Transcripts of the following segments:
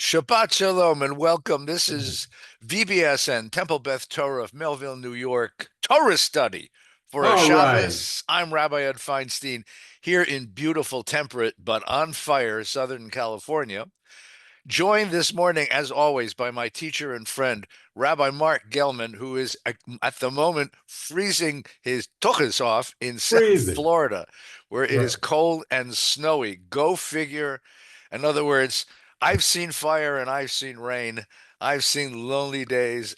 Shabbat Shalom and welcome. This is VBSN, Temple Beth Torah of Melville, New York, Torah study for a All right. Shabbos. I'm Rabbi Ed Feinstein here in beautiful, temperate, but on fire Southern California. Joined this morning, as always, by my teacher and friend, Rabbi Mark Gelman, who is at the moment freezing his tuchus off in South Freezing. Florida, where it is Right. cold and snowy. Go figure. In other words, I've seen fire and I've seen rain. I've seen lonely days,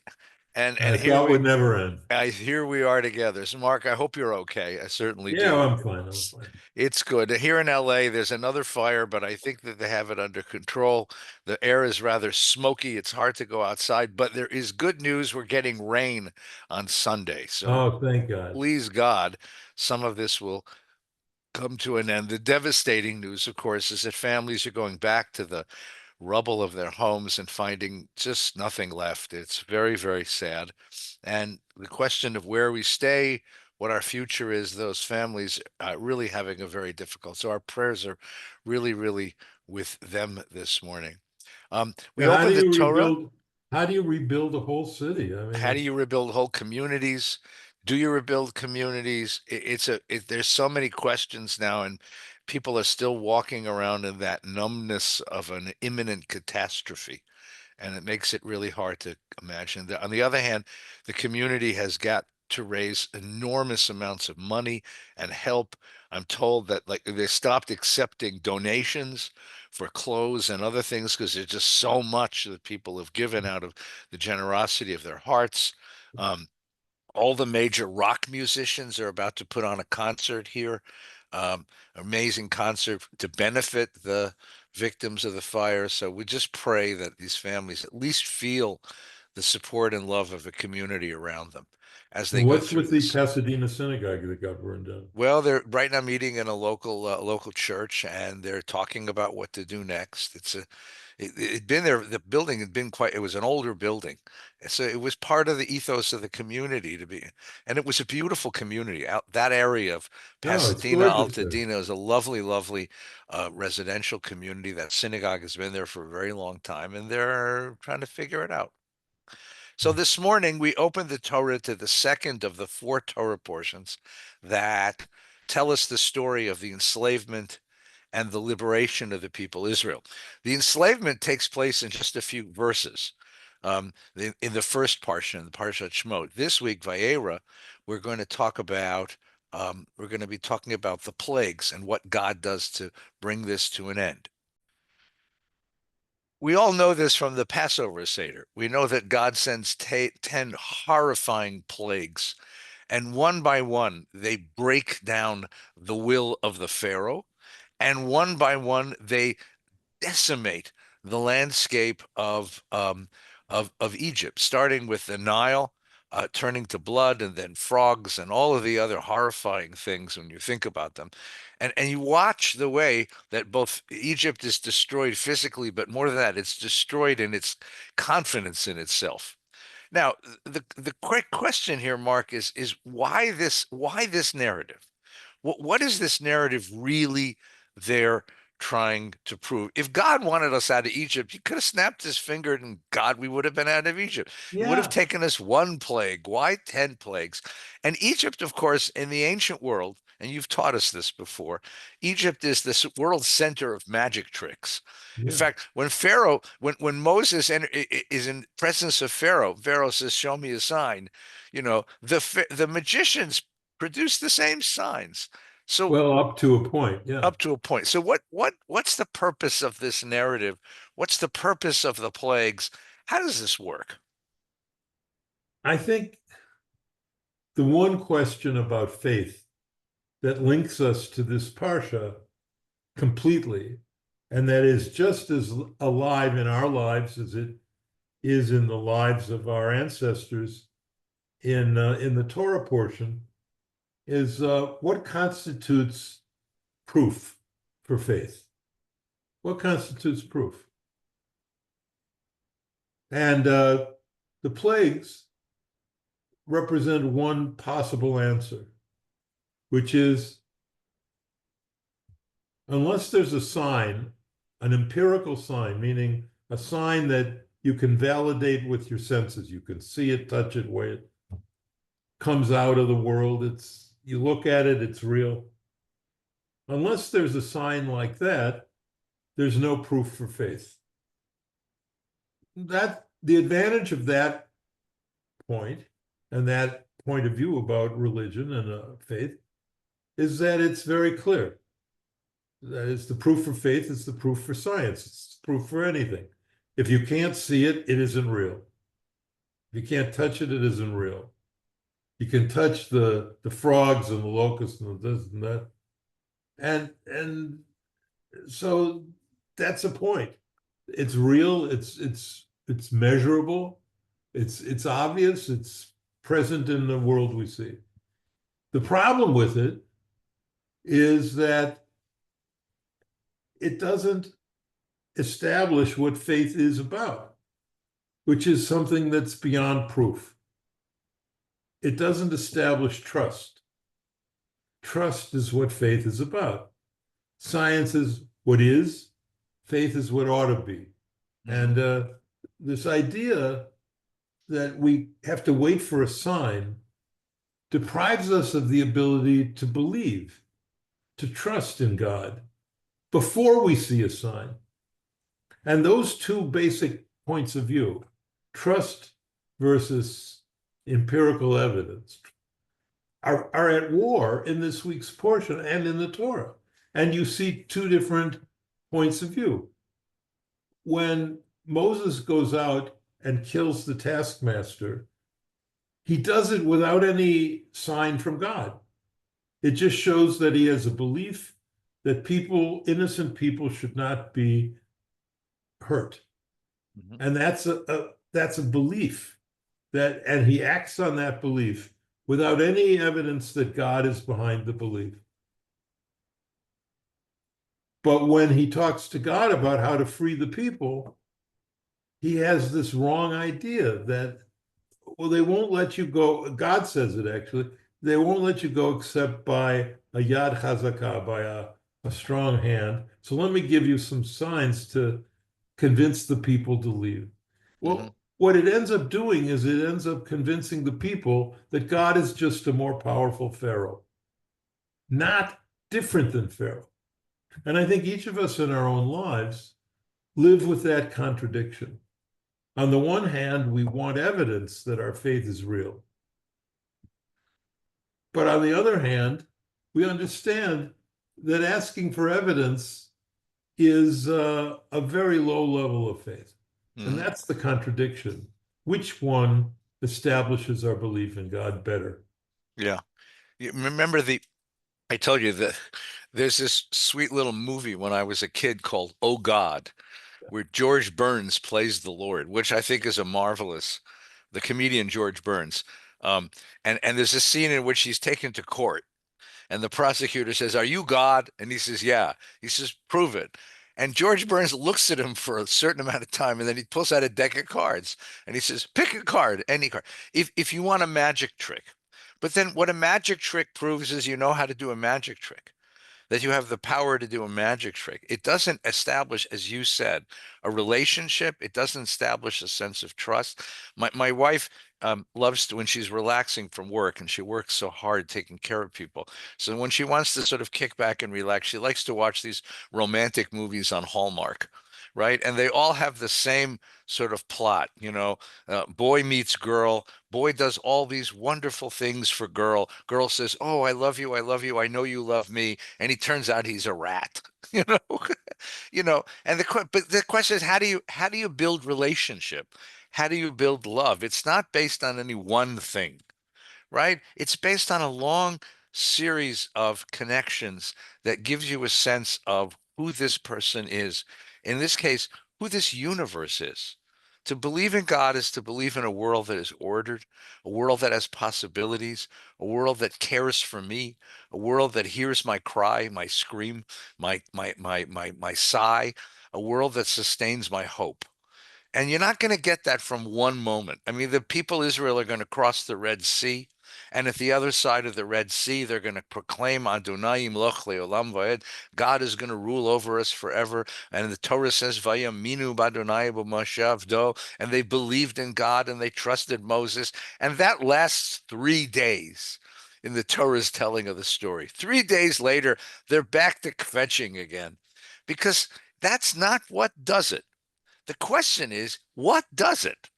and I thought would never end. here we are together. So, Mark, I hope you're okay. I certainly Yeah, do. I'm fine. I'm fine. It's good. Here in LA, there's another fire, but I think that they have it under control. The air is rather smoky. It's hard to go outside, but there is good news. We're getting rain on Sunday. So Oh, thank God. please God, some of this will come to an end. The devastating news, of course, is that families are going back to the rubble of their homes and finding just nothing left. It's very, very sad. And the question of where we stay, what our future is, those families really having a very difficult. So our prayers are really, really with them this morning. We Yeah, how do opened the you Torah. rebuild? How do you rebuild a whole city? I mean, How do it's you rebuild whole communities? Do you rebuild communities? There's so many questions now, and people are still walking around in that numbness of an imminent catastrophe, and it makes it really hard to imagine. On the other hand, the community has got to raise enormous amounts of money and help. I'm told that like they stopped accepting donations for clothes and other things because there's just so much that people have given out of the generosity of their hearts. Um, all the major rock musicians are about to put on a concert here. Amazing concert to benefit the victims of the fire. So we just pray that these families at least feel the support and love of a community around them as they go what's through with the this. Pasadena synagogue that got burned down? Well, they're right now meeting in a local church, and they're talking about what to do next. It'd been there. The building had been quite. It was an older building, so it was part of the ethos of the community to be, and it was a beautiful community. Out that area of No, it's Pasadena, gorgeous there. Altadena is a lovely, lovely residential community. That synagogue has been there for a very long time, and they're trying to figure it out. So this morning we opened the Torah to the second of the four Torah portions that tell us the story of the enslavement and the liberation of the people Israel. The enslavement takes place in just a few verses. In the first portion, the Parshat Shemot. This week, Vayera, we're going to talk about we're going to be talking about the plagues and what God does to bring this to an end. We all know this from the Passover Seder. We know that God sends 10 horrifying plagues, and one by one, they break down the will of the Pharaoh, and one by one, they decimate the landscape of Egypt, starting with the Nile, turning to blood, and then frogs, and all of the other horrifying things when you think about them. And you watch the way that both Egypt is destroyed physically, but more than that, it's destroyed in its confidence in itself. Now, the quick question here, Mark, is why this narrative? What is this narrative really there trying to prove? If God wanted us out of Egypt, he could have snapped his finger and God, we would have been out of Egypt. It would have Yeah. taken us one plague. Why 10 plagues? And Egypt, of course, in the ancient world, and you've taught us this before, Egypt is this world center of magic tricks. In Yeah. fact, when Moses is in presence of Pharaoh, Pharaoh says, "Show me a sign." The magicians produce the same signs. So Well, up to a point. Yeah. up to a point. So what's the purpose of this narrative? What's the purpose of the plagues? How does this work? I think the one question about faith that links us to this parsha completely, and that is just as alive in our lives as it is in the lives of our ancestors in the Torah portion, is what constitutes proof for faith? What constitutes proof? And the plagues represent one possible answer, which is unless there's a sign, an empirical sign, meaning a sign that you can validate with your senses. You can see it, touch it, where it comes out of the world. It's you look at it, it's real. Unless there's a sign like that, there's no proof for faith. That the advantage of that point and that point of view about religion and faith is that it's very clear. That is the proof for faith, it's the proof for science, it's the proof for anything. If you can't see it, it isn't real. If you can't touch it, it isn't real. You can touch the frogs and the locusts and the this and that. And so that's the point. It's real, it's measurable, it's obvious, it's present in the world we see. The problem with it is that it doesn't establish what faith is about, which is something that's beyond proof. It doesn't establish trust. Trust is what faith is about. Science is what is, faith is what ought to be. And this idea that we have to wait for a sign deprives us of the ability to believe, to trust in God before we see a sign. And those two basic points of view, trust versus empirical evidence, are at war in this week's portion and in the Torah. And you see two different points of view. When Moses goes out and kills the taskmaster, he does it without any sign from God. It just shows that he has a belief that people, innocent people, should not be hurt. Mhm. And that's a belief that, and he acts on that belief without any evidence that God is behind the belief. But when he talks to God about how to free the people, he has this wrong idea that, well, they won't let you go. God says it actually. They won't let you go except by a yad chazakah, by a strong hand. So let me give you some signs to convince the people to leave. Mhm. Well, what it ends up doing is it ends up convincing the people that God is just a more powerful Pharaoh, not different than Pharaoh. And I think each of us in our own lives live with that contradiction. On the one hand, we want evidence that our faith is real. But on the other hand, we understand that asking for evidence is a very low level of faith. And Mhm. that's the contradiction. Which one establishes our belief in God better? Yeah. You remember I told you that there's this sweet little movie when I was a kid called Oh God, where George Burns plays the Lord, which I think is a marvelous, the comedian George Burns. Um, and there's a scene in which he's taken to court, and the prosecutor says, "Are you God?" And he says, "Yeah." He says, "Prove it." And George Burns looks at him for a certain amount of time, and then he pulls out a deck of cards, and he says, "Pick a card, any card, if you want a magic trick." But then what a magic trick proves is you know how to do a magic trick, that you have the power to do a magic trick. It doesn't establish, as you said, a relationship. It doesn't establish a sense of trust. My wife loves to, when she's relaxing from work, and she works so hard taking care of people. So when she wants to sort of kick back and relax, she likes to watch these romantic movies on Hallmark. Right. And they all have the same sort of plot, boy meets girl, boy does all these wonderful things for girl. Girl says, "Oh, I love you. I love you. I know you love me." And he turns out he's a rat, you know, and but the question is, how do you build relationship? How do you build love? It's not based on any one thing, right? It's based on a long series of connections that gives you a sense of who this person is. In this case, who this universe is. To believe in God is to believe in a world that is ordered, a world that has possibilities, a world that cares for me, a world that hears my cry, my scream, my sigh, a world that sustains my hope. And you're not going to get that from one moment. I mean, the people Israel are going to cross the Red Sea. And at the other side of the Red Sea, they're going to proclaim Adonai Yimloch Le'olam Va'ed. God is going to rule over us forever. And the Torah says, Vayaminu b'Adonai b'Moshe Avdo. And they believed in God and they trusted Moses. And that lasts 3 days in the Torah's telling of the story. 3 days later, they're back to kvetching again because that's not what does it. The question is, what does it?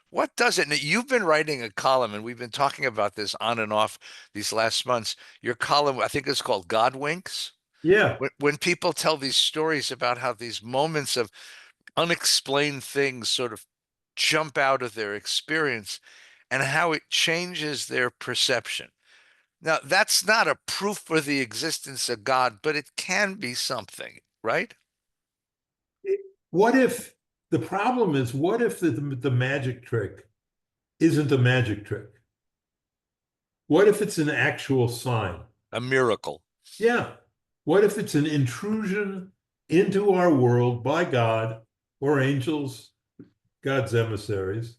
What does it? And you've been writing a column, and we've been talking about this on and off these last months. Your column, I think it's called God Winks. Yeah. When people tell these stories about how these moments of unexplained things sort of jump out of their experience and how it changes their perception. Now, that's not a proof for the existence of God, but it can be something, right? What if the problem is, what if the magic trick isn't a magic trick? What if it's an actual sign? A miracle. Yeah. What if it's an intrusion into our world by God or angels, God's emissaries,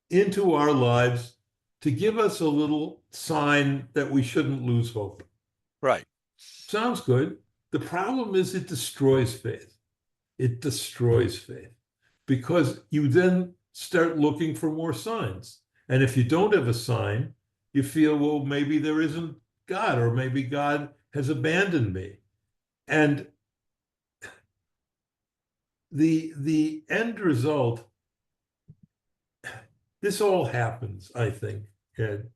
into our lives to give us a little sign that we shouldn't lose hope? Right. Sounds good. The problem is it destroys faith. It destroys faith because you then start looking for more signs. And if you don't have a sign, you feel, well, maybe there isn't God, or maybe God has abandoned me. And the end result, this all happens, I think, Ed,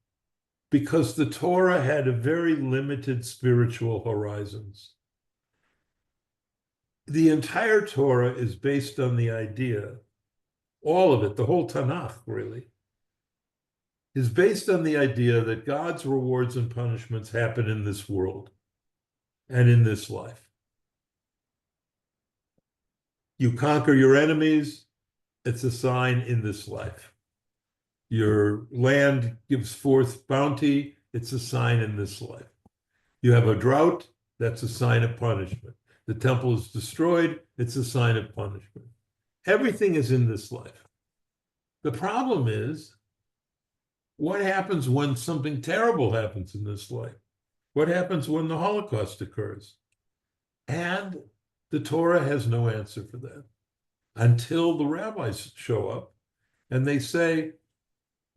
because the Torah had a very limited spiritual horizons. The entire Torah is based on the idea, all of it, the whole Tanakh really, is based on the idea that God's rewards and punishments happen in this world and in this life. You conquer your enemies, it's a sign in this life. Your land gives forth bounty, it's a sign in this life. You have a drought, that's a sign of punishment. The temple is destroyed, it's a sign of punishment. Everything is in this life. The problem is, what happens when something terrible happens in this life? What happens when the Holocaust occurs? And the Torah has no answer for that until the rabbis show up and they say,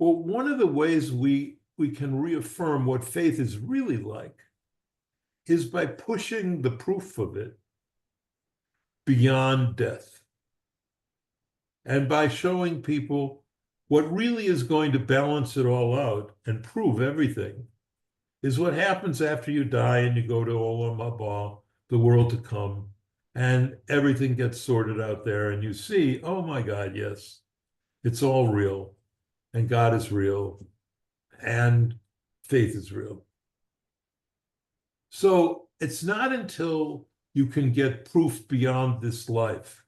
well, one of the ways we can reaffirm what faith is really like is by pushing the proof of it beyond death and by showing people what really is going to balance it all out and prove everything is what happens after you die and you go to Olam Haba, the world to come, and everything gets sorted out there and you see, oh my God, yes, it's all real and God is real and faith is real. So it's not until you can get proof beyond this life,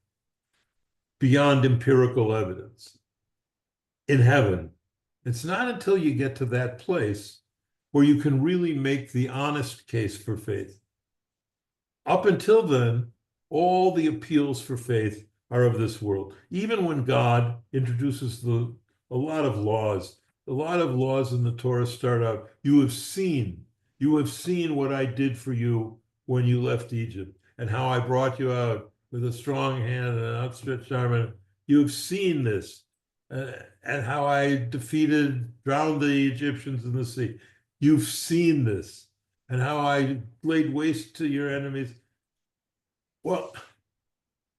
beyond empirical evidence in heaven, it's not until you get to that place where you can really make the honest case for faith. Up until then, all the appeals for faith are of this world. Even when God introduces a lot of laws in the Torah start out, you have seen what I did for you when you left Egypt and how I brought you out with a strong hand and an outstretched arm. And you have seen this and how I drowned the Egyptians in the sea. You've seen this and how I laid waste to your enemies. Well,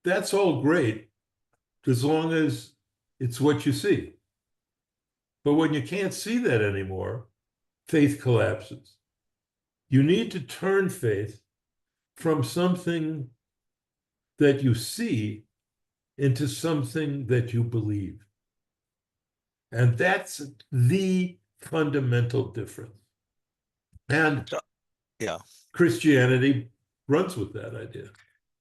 that's all great as long as it's what you see. But when you can't see that anymore, faith collapses. You need to turn faith from something that you see into something that you believe. And that's the fundamental difference. And So, yeah. Christianity runs with that idea.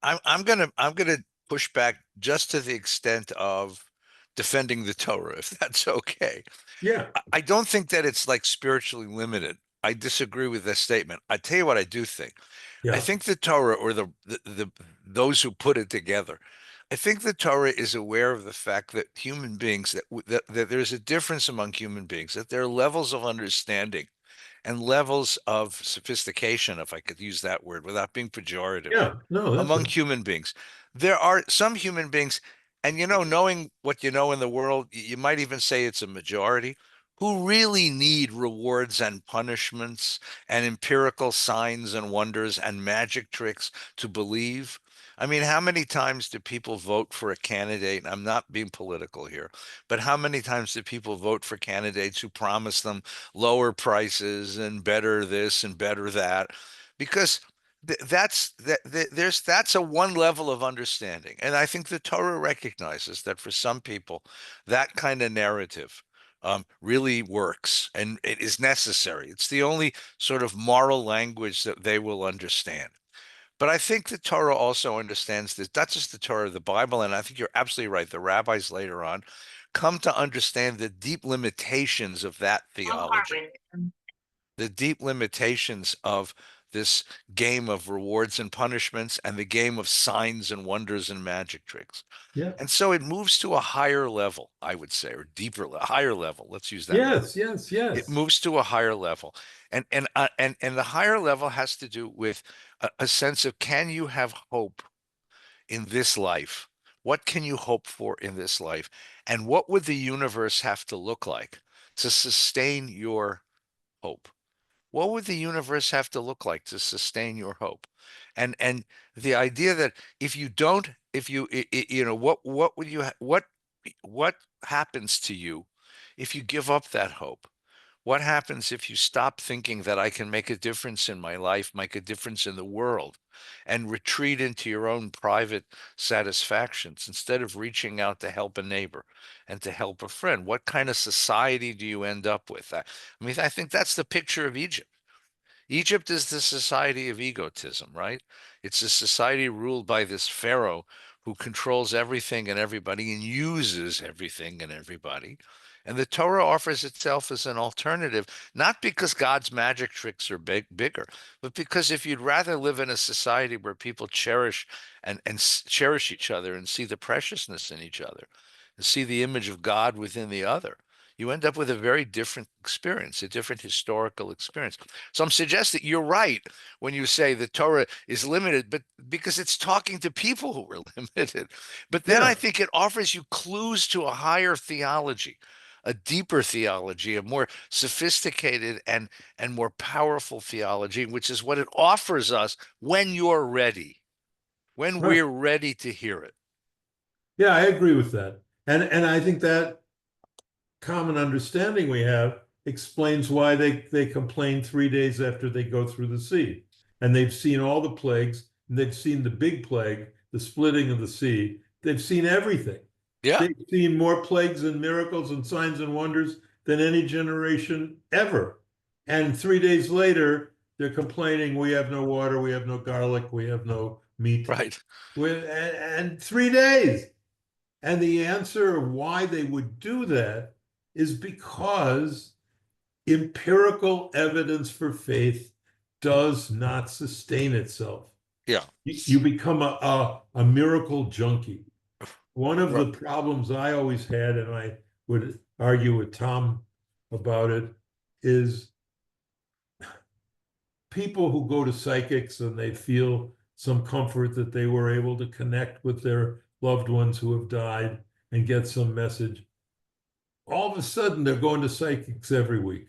I'm gonna push back just to the extent of defending the Torah, if that's okay. Yeah, I don't think that it's like spiritually limited. I disagree with this statement. I tell you what I do think. I yeah, think the Torah or the those who put it together, I think the Torah is aware of the fact that human beings that there's a difference among human beings, that there are levels of understanding and levels of sophistication, if I could use that word without being pejorative, Yeah, no, that's among a, human beings. There are some human beings, and knowing what you know in the world, you might even say it's a majority, who really need rewards and punishments and empirical signs and wonders and magic tricks to believe. I mean, how many times do people vote for a candidate? I'm not being political here, but how many times do people vote for candidates who promise them lower prices and better this and better that? Because that's a one level of understanding, and I think the Torah recognizes that for some people that kind of narrative really works and it is necessary. It's the only sort of moral language that they will understand. But I think the Torah also understands this, not just the Torah, the Bible, and I think you're absolutely right. The rabbis later on come to understand the deep limitations of that theology, the deep limitations of this game of rewards and punishments and the game of signs and wonders and magic tricks. yeah. And so it moves to a higher level, I would say, or deeper, higher level. Let's use that word. Yes, yes, It yes. moves to a higher level, and the higher level has to do with a sense of, can you have hope in this life? What can you hope for in this life? And what would the universe have to look like to sustain your hope? What would the universe have to look like to sustain your hope? And the idea that if you don't, if you what would you what happens to you if you give up that hope? What happens if you stop thinking that I can make a difference in my life, make a difference in the world, and retreat into your own private satisfactions instead of reaching out to help a neighbor and to help a friend? What kind of society do you end up with? I mean, I think that's the picture of Egypt. Egypt is the society of egotism, right? It's a society ruled by this pharaoh who controls everything and everybody and uses everything and everybody. And the Torah offers itself as an alternative, not because God's magic tricks are bigger, but because if you'd rather live in a society where people cherish and cherish each other and see the preciousness in each other and see the image of God within the other, you end up with a very different experience, a different historical experience. So I'm suggesting you're right when you say the Torah is limited, but because it's talking to people who are limited. But then I Yeah, think it offers you clues to a higher theology, a deeper theology, a more sophisticated and more powerful theology, which is what it offers us when you're ready, when right. we're ready to hear it. Yeah, I agree with that. And I think that common understanding we have explains why they complain 3 days after they go through the sea. And they've seen all the plagues, and they've seen the big plague, the splitting of the sea. They've seen everything. Yeah, They've seen more plagues and miracles and signs and wonders than any generation ever. And 3 days later, they're complaining, we have no water, we have no garlic, we have no meat. right. And 3 days. And the answer of why they would do that is because empirical evidence for faith does not sustain itself. Yeah. You become a miracle junkie. One of Right. the problems I always had, and I would argue with Tom about it, is people who go to psychics and they feel some comfort that they were able to connect with their loved ones who have died and get some message. All of a sudden, they're going to psychics every week.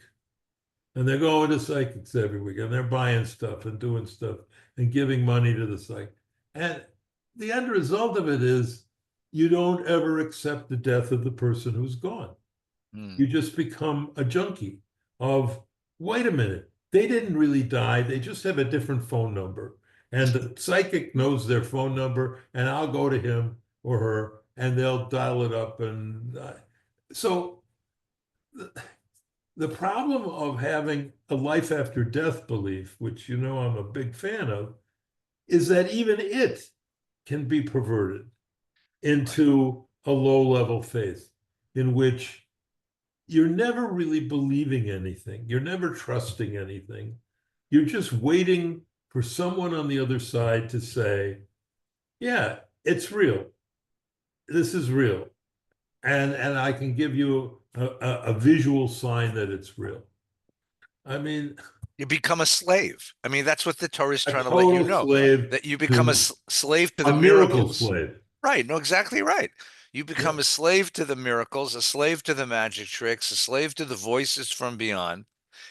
And they're going to psychics every week. And they're buying stuff and doing stuff and giving money to the psychic. And the end result of it is you don't ever accept the death of the person who's gone. Mm, You just become a junkie of, wait a minute, they didn't really die. They just have a different phone number. And the psychic knows their phone number, and I'll go to him or her, and they'll dial it up. And so the problem of having a life after death belief, which you know I'm a big fan of, is that even it can be perverted right. into a low level faith in which you're never really believing anything. You're never trusting anything. You're just waiting for someone on the other side to say, yeah, it's real. this is real. And I can give you a visual sign that it's real. I mean, You become a slave. I mean, that's what the Torah is a trying to let you total know, slave that you become a to slave to a the miracle miracles. slave. Right. No, exactly right. You become Yeah, a slave to the miracles, a slave to the magic tricks, a slave to the voices from beyond,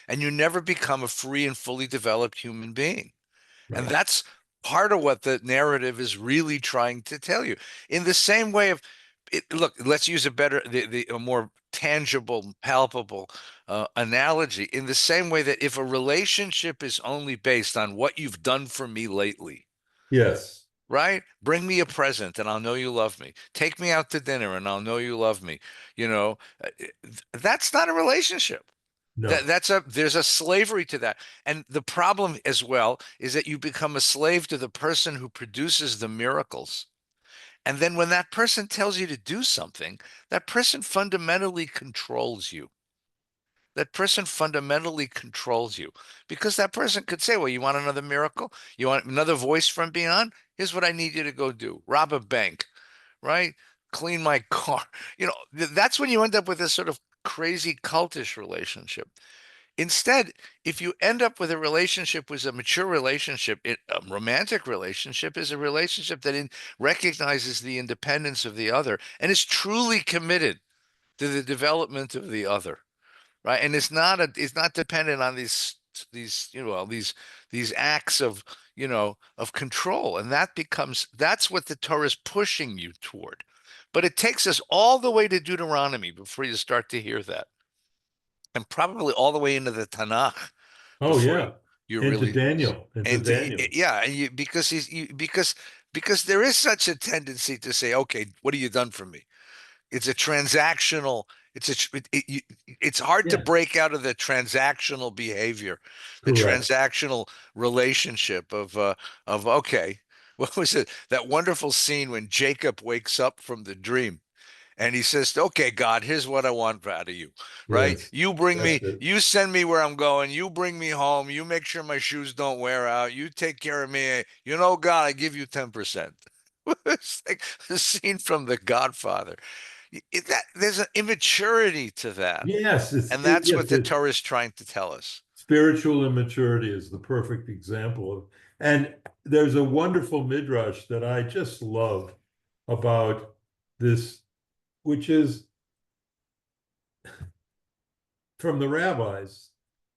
and you never become a free and fully developed human being. And right. that's part of what the narrative is really trying to tell you. In the same way of look, let's use a better, a more tangible, palpable analogy. In the same way that if a relationship is only based on what you've done for me lately, Yes. right? Bring me a present and I'll know you love me. Take me out to dinner and I'll know you love me. You know, that's not a relationship. No. There's a slavery to that. And the problem as well is that you become a slave to the person who produces the miracles. And then when that person tells you to do something, that person fundamentally controls you. That person fundamentally controls you because that person could say, well, you want another miracle? You want another voice from beyond? Here's what I need you to go do. Rob a bank, right? Clean my car. That's when you end up with this sort of crazy cultish relationship. Instead, if you end up with a relationship with a mature relationship, a romantic relationship is a relationship that recognizes the independence of the other and is truly committed to the development of the other, right? And it's not dependent on these these acts of control, and that's what the Torah is pushing you toward. But it takes us all the way to Deuteronomy before you start to hear that, and probably all the way into the Tanakh Oh before yeah. you Into really Daniel. Into and Daniel. yeah, and because there is such a tendency to say, okay, what have you done for me? It's a transactional. It's hard to Yeah. break out of the transactional behavior, the Correct. transactional relationship of okay, what was it? That wonderful scene when Jacob wakes up from the dream and he says, okay, God, here's what I want out of you, right? Yes. You bring That's me, it. you send me where I'm going, you bring me home, you make sure my shoes don't wear out, you take care of me. God, I give you 10%. It's like the scene from The Godfather. There's an immaturity to that. Yes, And that's yes, what the Torah is trying to tell us. spiritual immaturity is the perfect example of, and there's a wonderful midrash that I just love about this, which is from the rabbis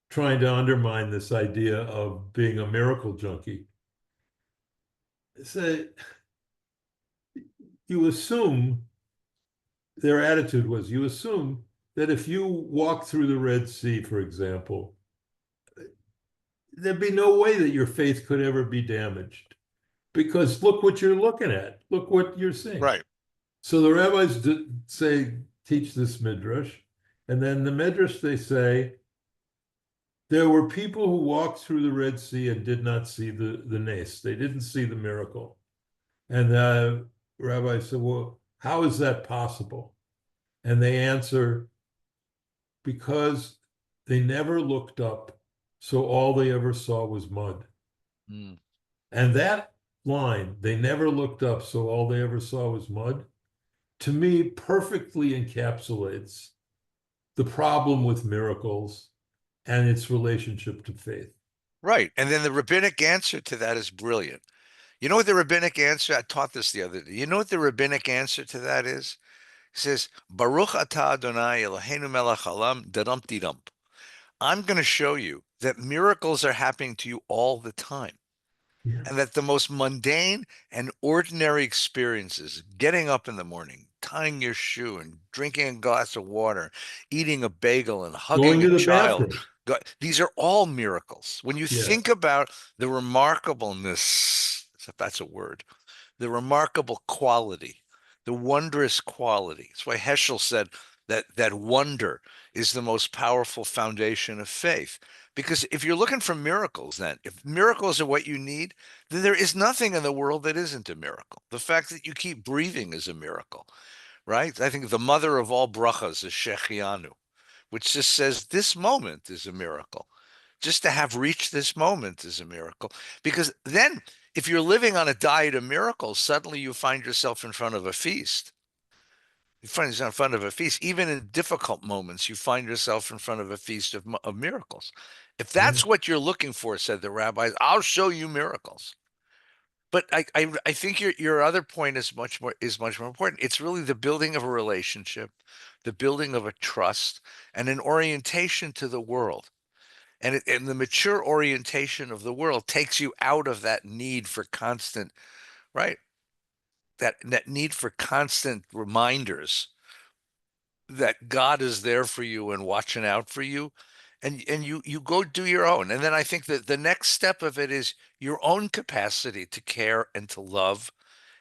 trying to undermine this idea of being a miracle junkie. Say, you assume their attitude was you assume that if you walk through the Red Sea, for example, there'd be no way that your faith could ever be damaged because look what you're looking at, look what you're seeing. Right. So the rabbis say, teach this midrash, and then the midrash they say, there were people who walked through the Red Sea and did not see the nace. They didn't see the miracle. And the rabbi said, well, how is that possible? And they answer, because they never looked up, so all they ever saw was mud. Mm. And that line, they never looked up, so all they ever saw was mud, to me perfectly encapsulates the problem with miracles and its relationship to faith. Right. And then the rabbinic answer to that is brilliant. You know what the rabbinic answer? I taught this the other day. You know what the rabbinic answer to that is? It says, Baruch atah Adonai Eloheinu melech haolam darum didum. I'm going to show you that miracles are happening to you all the time. Yeah. And that the most mundane and ordinary experiences, getting up in the morning, tying your shoe and drinking a glass of water, eating a bagel and Going hugging a to the child, bathroom. these are all miracles. When you think Yes. about the remarkableness, if that's a word, the remarkable quality, the wondrous quality. That's why Heschel said that wonder is the most powerful foundation of faith. Because if you're looking for miracles, then if miracles are what you need, then there is nothing in the world that isn't a miracle. The fact that you keep breathing is a miracle, right? I think the mother of all brachas is Shechianu, which just says this moment is a miracle. Just to have reached this moment is a miracle. Because then, if you're living on a diet of miracles, suddenly you find yourself in front of a feast. You find yourself in front of a feast. Even in difficult moments, you find yourself in front of a feast of miracles. If Yeah. that's what you're looking for, said the rabbis, I'll show you miracles. But I think your other point is much more important. It's really the building of a relationship, the building of a trust, and an orientation to the world. And the mature orientation of the world takes you out of that need for constant, right? That need for constant reminders that God is there for you and watching out for you. And you go do your own. And then I think that the next step of it is your own capacity to care and to love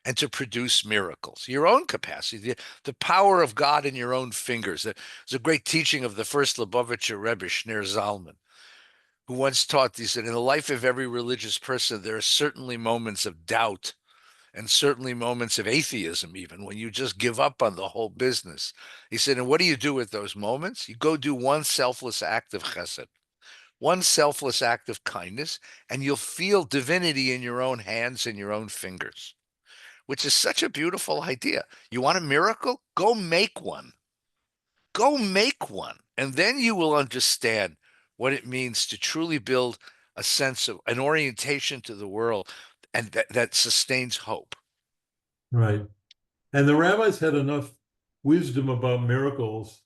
and to produce miracles, your own capacity, the power of God in your own fingers. There's a great teaching of the first Lubavitcher Rebbe, Shneur Zalman, who once taught, he said, in the life of every religious person, there are certainly moments of doubt and certainly moments of atheism, even when you just give up on the whole business. He said, and what do you do with those moments? You go do one selfless act of chesed, one selfless act of kindness, and you'll feel divinity in your own hands and your own fingers, which is such a beautiful idea. You want a miracle? Go make one. Go make one. And then you will understand what it means to truly build a sense of an orientation to the world and that sustains hope. Right. And the rabbis had enough wisdom about miracles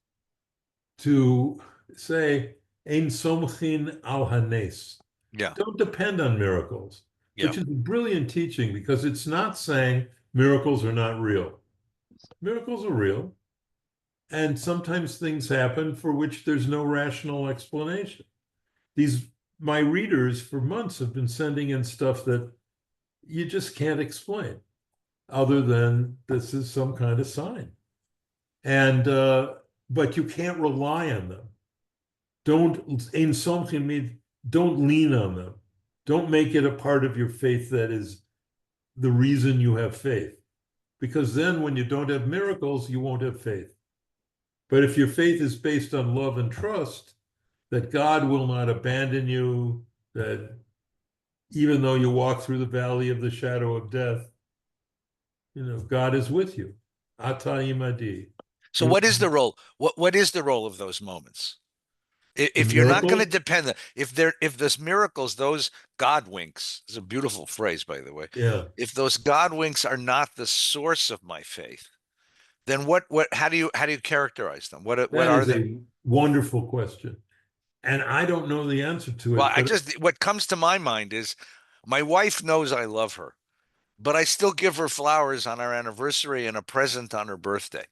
to say, Ein somchin al hanes. Yeah. Don't depend on miracles, Yeah. which is a brilliant teaching because it's not saying miracles are not real. Miracles are real. And sometimes things happen for which there's no rational explanation. These, my readers for months have been sending in stuff that you just can't explain other than this is some kind of sign. And, but you can't rely on them. In something, don't lean on them. Don't make it a part of your faith that is the reason you have faith. Because then when you don't have miracles, you won't have faith. But if your faith is based on love and trust, that God will not abandon you, that even though you walk through the valley of the shadow of death, God is with you. Ata imadi. So what is the role? What is the role of those moments? The If you're not going to miracles, depend, if there's miracles, those God winks is a beautiful phrase, by the way. yeah, If those God winks are not the source of my faith, then how do you characterize them? What that are is they? a wonderful question. And I don't know the answer to Well, it, but what comes to my mind is my wife knows I love her, but I still give her flowers on our anniversary and a present on her birthday.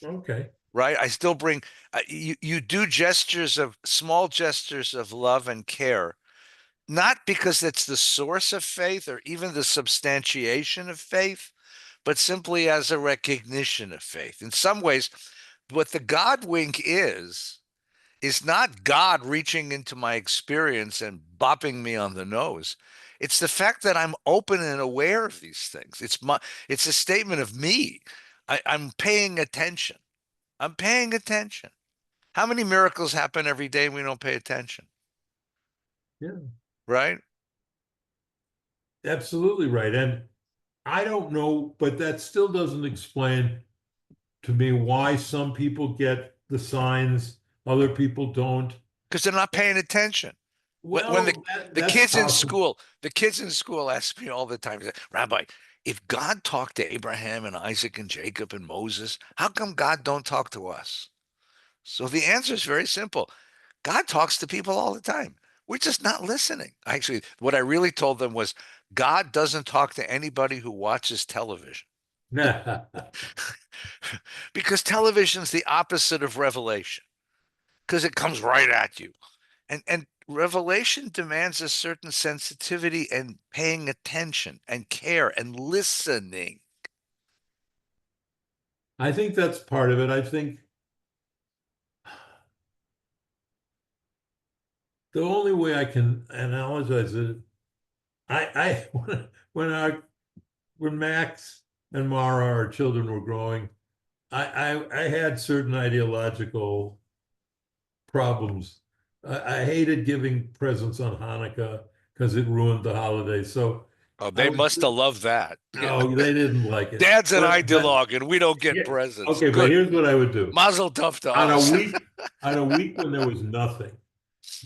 okay. Right? I still bring you do small gestures of love and care, not because it's the source of faith or even the substantiation of faith, but simply as a recognition of faith. In some ways, what the God wink is not God reaching into my experience and bopping me on the nose. It's the fact that I'm open and aware of these things. It's a statement of me. I'm paying attention. I'm paying attention. How many miracles happen every day and we don't pay attention? Yeah, Right? absolutely right. And I don't know, but that still doesn't explain to me why some people get the signs, other people don't. Because they're not paying attention. When Well, the that's kids in possible. school, the kids in school ask me all the time, Rabbi, if God talked to Abraham and Isaac and Jacob and Moses, how come God don't talk to us? So the answer is very simple. God talks to people all the time. We're just not listening. Actually, what I really told them was God doesn't talk to anybody who watches television because television is the opposite of revelation because it comes right at you. And revelation demands a certain sensitivity and paying attention and care and listening. I think that's part of it. I think the only way I can analogize it, I when I when Max and Mara, our children, were growing, I had certain ideological problems. I hated giving presents on Hanukkah because it ruined the holiday. So Oh, I they would, must have loved that. no, they didn't like it. Dad's an But ideologue and we don't get yeah, presents. okay, but Good. here's what I would do. Mazel tov to On a us. week, on a week when there was nothing,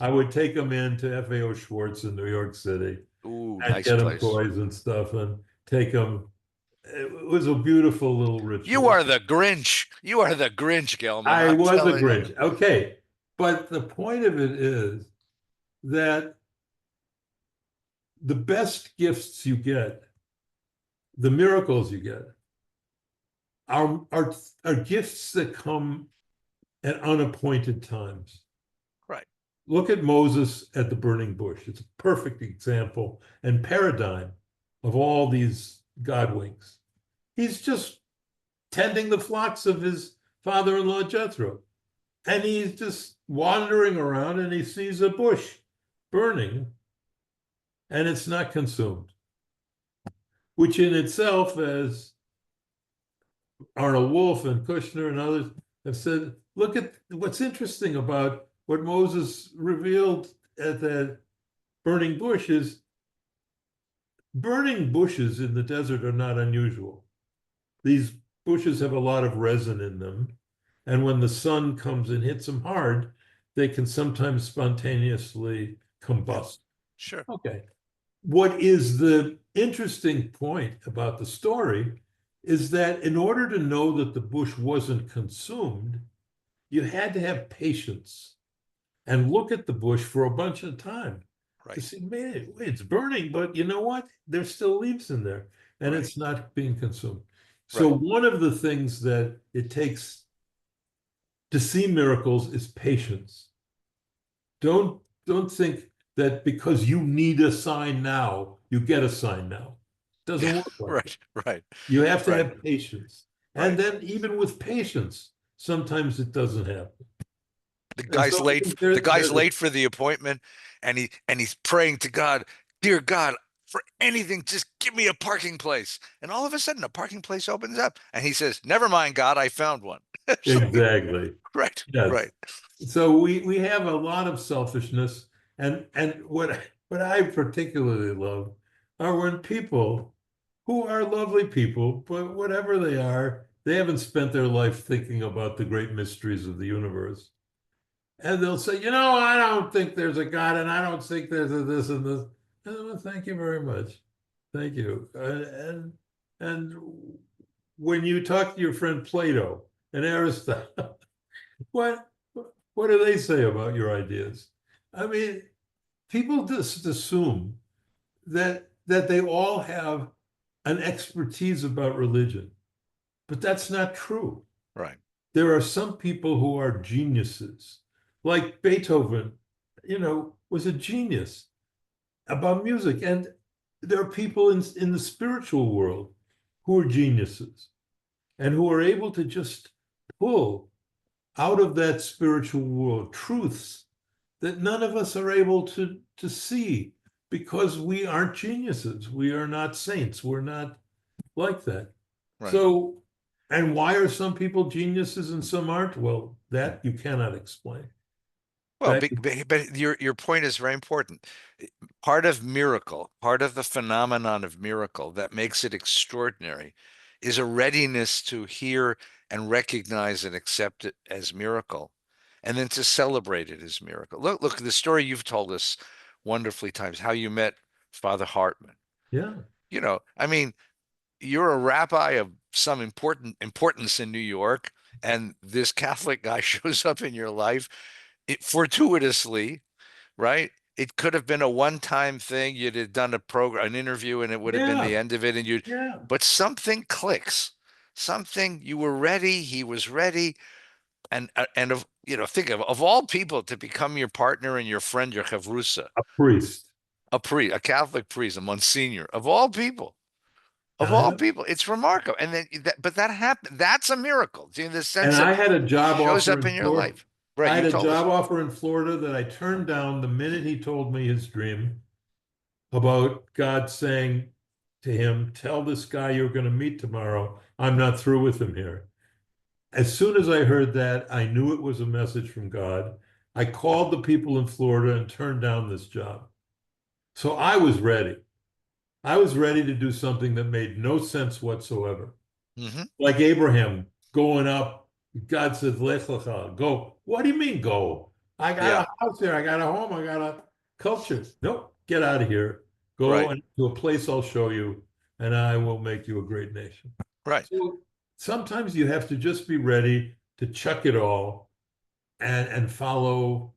I would take them into FAO Schwartz in New York City Ooh, and nice get them place. toys and stuff and take them. It was a beautiful little You ritual. are the Grinch. You are the Grinch, Gelman. I I'm was a telling you. Grinch. Okay. But the point of it is that the best gifts you get, the miracles you get, are gifts that come at unappointed times. Right. Look at Moses at the burning bush. It's a perfect example and paradigm of all these godwinks. He's just tending the flocks of his father-in-law Jethro. And he's just wandering around and he sees a bush burning and it's not consumed, which in itself, as Arnold Wolf and Kushner and others have said, look at what's interesting about what Moses revealed at that burning bush is burning bushes in the desert are not unusual. These bushes have a lot of resin in them. And when the sun comes and hits them hard, they can sometimes spontaneously Yeah, combust. sure. Okay. What is the interesting point about the story is that in order to know that the bush wasn't consumed, you had to have patience and look at the bush for a bunch of time to Right. see, man, it's burning, but you know what? There's still leaves in there and Right. it's not being consumed. So Right. one of the things that it takes to see miracles is patience. Don't think that because you need a sign now, you get a sign now. It doesn't Yeah. work like that. Right. Right. You have to Right. have patience. And Right. then even with patience, sometimes it doesn't happen. The And so guy's I late. think The guy's there's late for the appointment, and he's praying to God, dear God, for anything, just give me a parking place. And all of a sudden, a parking place opens up, and he says, "Never mind, God, I found one." It's like, exactly. right. Yes. Right. So we have a lot of selfishness, and what I particularly love are when people who are lovely people, but whatever they haven't spent their life thinking about the great mysteries of the universe. And they'll say, I don't think there's a God, and I don't think there's a this and this. And well, thank you very much. Thank you. And when you talk to your friend Plato and Aristotle, what what do they say about your ideas? I mean, people just assume that they all have an expertise about religion, but that's not true. Right. There are some people who are geniuses, like Beethoven, was a genius about music. And there are people in the spiritual world who are geniuses and who are able to just pull out of that spiritual world truths that none of us are able to see because we aren't geniuses. We are not saints. We're not like that. Right. So, and why are some people geniuses and some aren't? Well, that you cannot explain. Well, That but your point is very important. Part of miracle, part of the phenomenon of miracle that makes it extraordinary is a readiness to hear and recognize and accept it as miracle, and then to celebrate it as miracle. Look, the story you've told us wonderfully times, how you met Father Hartman. yeah, I mean, you're a rabbi of some importance in New York, and this Catholic guy shows up in your life fortuitously, right? It could have been a one-time thing. You'd have done an interview, and it would have been the yeah, end of it. yeah. But something clicks. Something you were ready. He was ready, and think of all people to become your partner and your friend, your chavrusa, A priest. a Catholic priest, a Monsignor, of all people. Of I all know. people, it's remarkable. And then, but that happened. That's a miracle. In the And sense that I had a job shows offer up in in your Florida. life. Right. I You had a told us. job offer in Florida that I turned down the minute he told me his dream about God saying to him, tell this guy you're going to meet tomorrow, I'm not through with him here. As soon as I heard that, I knew it was a message from God. I called the people in Florida and turned down this job. So I was ready. I was ready to do something that made no sense whatsoever. Hmm. Like Abraham going up, God says, Lech lecha, go. What do you mean go? I got Yeah, a house there, I got a home, I got a culture. Nope, get out of here. Go right, to a place I'll show you, and I will make you a great nation. right. So sometimes you have to just be ready to chuck it all and follow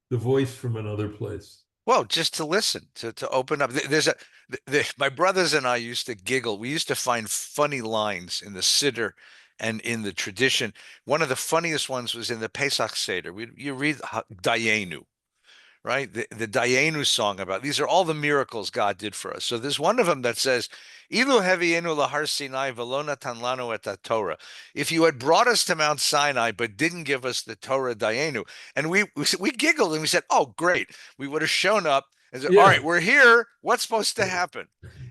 the voice from another place. Well, just to listen, to open up. There's my brothers and I used to giggle. We used to find funny lines in the Siddur and in the tradition. One of the funniest ones was in the Pesach Seder. You read Dayenu, right? The Dayenu song about these are all the miracles God did for us. So there's one of them that says, Ilu hevienu lahar Sinai velo natan lanu et Torah. If you had brought us to Mount Sinai but didn't give us the Torah Dayenu, and we giggled and we said, "Oh, great! We would have shown up and said, all Yeah. right, we're here. What's supposed to happen?"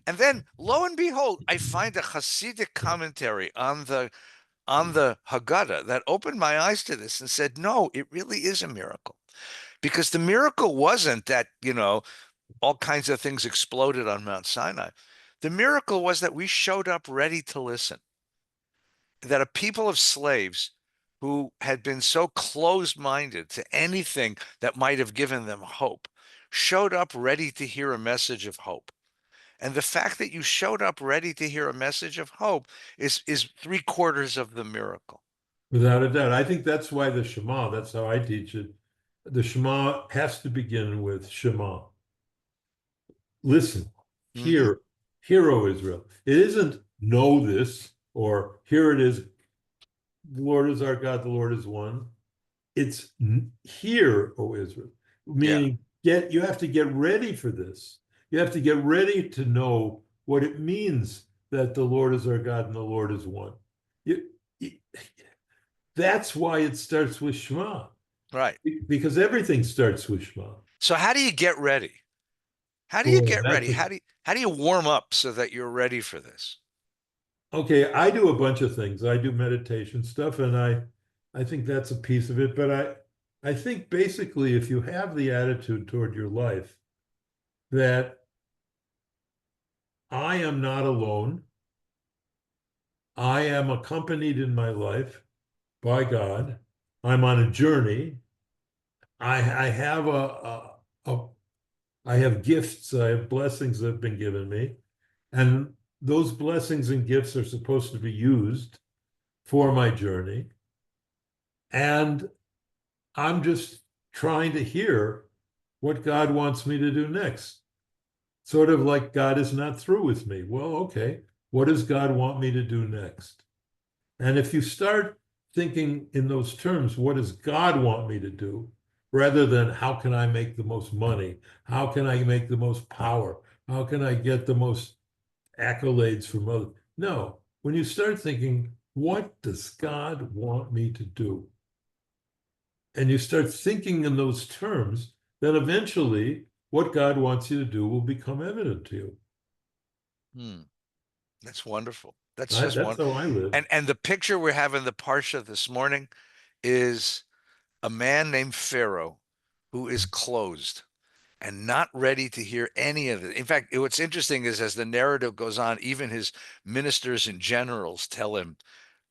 And then, lo and behold, I find a Hasidic commentary on the Haggadah that opened my eyes to this and said, "No, it really is a miracle." Because the miracle wasn't that, all kinds of things exploded on Mount Sinai. The miracle was that we showed up ready to listen, that a people of slaves who had been so closed minded to anything that might have given them hope showed up ready to hear a message of hope. And the fact that you showed up ready to hear a message of hope is three-quarters of the miracle. Without a doubt. I think that's why the Shema, that's how I teach it. The Shema has to begin with Shema. Listen, Hmm. hear, O Israel. It isn't know this or here it is, the Lord is our God, the Lord is one. It's hear, O Israel, Yeah, meaning you have to get ready for this. You have to get ready to know what it means that the Lord is our God and the Lord is one. You, that's why it starts with Shema, right. because everything starts with Shema. So how do you get ready? How do you Boy, get ready? How do you warm up so that you're ready for this? okay. I do a bunch of things. I do meditation stuff, and I think that's a piece of it. But I think basically, if you have the attitude toward your life that I am not alone, I am accompanied in my life by God. I'm on a journey. I have I have gifts. I have blessings that have been given me, and those blessings and gifts are supposed to be used for my journey. And I'm just trying to hear what God wants me to do next. Sort of like God is not through with me. Well, okay, what does God want me to do next? And if you start thinking in those terms, what does God want me to do? Rather than how can I make the most money? How can I make the most power? How can I get the most accolades from others? No, when you start thinking, what does God want me to do? And you start thinking in those terms, then eventually what God wants you to do will become evident to you. Hmm. That's wonderful. That's just That's one. how I live. And the picture we have in the Parsha this morning is a man named Pharaoh who is closed and not ready to hear any of it. In fact, what's interesting is as the narrative goes on, even his ministers and generals tell him,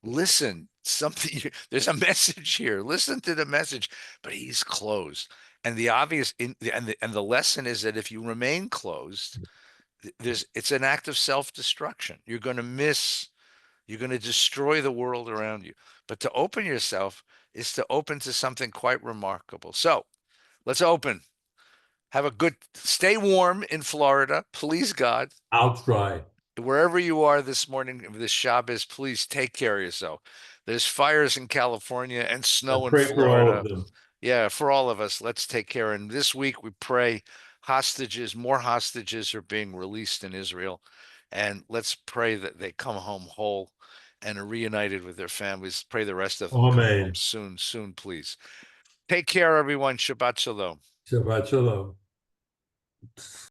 listen, something there's a message here. Listen to the message, but he's closed. And the obvious and the lesson is that if you remain closed, it's an act of self-destruction. You're going to destroy the world around you. But to open yourself is to open to something quite remarkable. So let's open. Have a good, stay warm in Florida. Please, God. I'll try. Wherever you are this morning, this Shabbos, please take care of yourself. There's fires in California and I snow in pray for all of Florida. them. Yeah, for all of us, let's take care. And this week we pray more hostages are being released in Israel. And let's pray that they come home whole and are reunited with their families. Pray the rest of them come home Amen. soon, soon, please. Take care, everyone. Shabbat Shalom. Shabbat shalom.